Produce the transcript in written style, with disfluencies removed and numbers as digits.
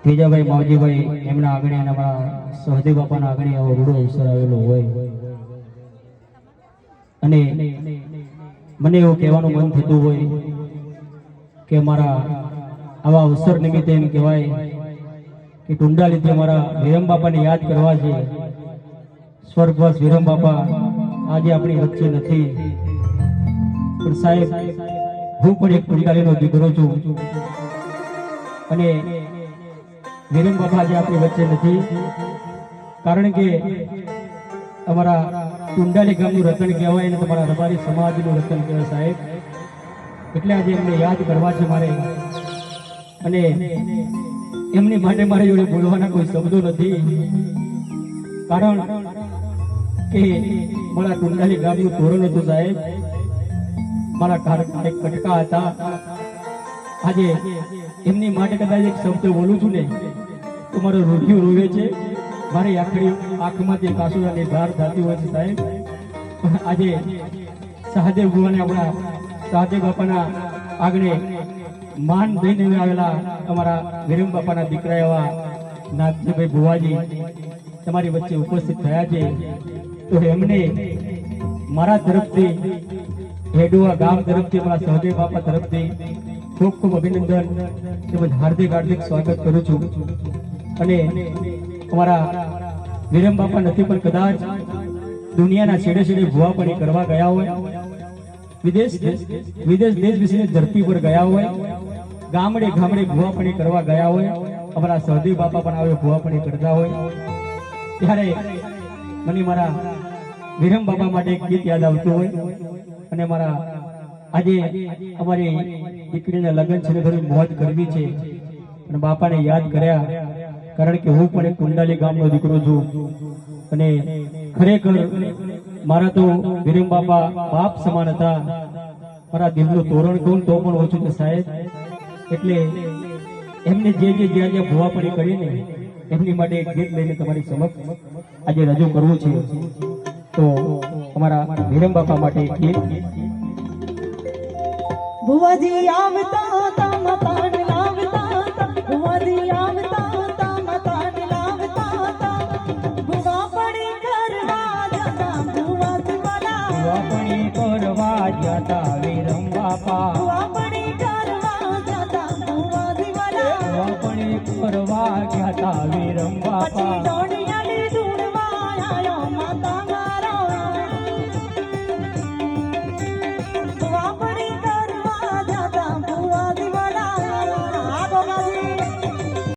ત્રીજાભાઈ માવજીભાઈ એમના આગળ અને અમારા સહદેવ બાપાના આગળ આવો રૂડો અવસર આવેલો હોય અને મને એવું કહેવાનું મન થતું હોય કે મારા આવા અવસર નિમિત્તે એમ કહેવાય કે ટુંડાલીથી મારા વિરમ બાપાને યાદ કરવા છે. સ્વર્ગવાસ વિરમ બાપા આજે આપણી વચ્ચે નથી, પણ સાહેબ હું પણ એક ટુંડાલીનો દીકરો છું અને વિરમ બાપા આજે આપણી વચ્ચે નથી કારણ કે અમારા ટુંડાલી ગામનું રતન કહેવાય અને તમારા રબારી સમાજનું રતન કહેવાય સાહેબ. એટલે આજે એમને યાદ કરવા છે મારે અને એમની માટે મારી જોડે બોલવાના કોઈ શબ્દો નથી કારણ કે મારા ટુંડાલી ગામનું તોરણ હતું સાહેબ, મારા કટકા હતા. આજે એમની માટે કદાચ એક શબ્દ બોલું છું ને તો મારો રૂઢિયું રોવે છે, મારી આંખમાંથી કાસુડાની ધાર થતી હોય છે સાહેબ. આજે સહદેવ ભુવાને આપણા સહદેવ બાપાના આગળ માન દઈને આવેલા અમારા વિરમ બાપાના દીકરા એવા નાગજીભાઈ ભુવાજી તમારી વચ્ચે ઉપસ્થિત થયા છે. તો એમને મારા તરફથી હેડુઆ ગામ તરફથી મારા સહદેવ બાપા તરફથી ખૂબ ખૂબ અભિનંદન તેમજ હાર્દિક હાર્દિક સ્વાગત કરું છું. અને અમારા વિરમ બાપા નથી પણ કદાચ દુનિયાના છેડે છેડે ભુવાપણી કરવા ગયા હોય, વિદેશ દેશ વિદેશની ધરતી પર ગયા હોય, ગામડે ગામડે ભુવાપણી કરવા ગયા હોય, અમારા સહદેવ બાપા પણ આવે ભુવાપણી કરતા હોય, ત્યારે મને મારા વિરમ બાપા માટે એક ગીત યાદ આવતું હોય અને મારા આજે અમારી દીકરીના લગ્ન છે, થોડી મોજ કરવી છે અને બાપાને યાદ કર્યા કારણ કે હું પણ એક કુંડાલી ગામનો દીકરો છું અને ખરેખર મારા તો વિરમ બાપા બાપ સમાન હતા. મારા દિલનું તોરણ કહું તો પણ ઓછું છે સાહેબ. એટલે એમને જે જ્યાં ભુવાપણી કરીને એમની માટે એક ગીત લઈને તમારી સમક્ષ આજે રજૂ કરવું છે. તો અમારા વિરમ બાપા માટે એક ગીત. ભુવાજી આવતા તા મતાન લાવતા તા, ભુવાજી આવતા તા મતાન લાવતા તા, ભુવાપણી કરવા જતા ભુવાજી વાલા, ભુવાપણી કરવા જતા વિરમ બાપા, ભુવાપણી કરવા જતા ભુવાજી વાલા, ભુવાપણી કરવા જતા વિરમ બાપા. પછી દોડિયાની ધૂળમાં આયો માતા મારા, ભુવાપણી કરવા જતા ભુવાજી વાલા. આ ગોગાજી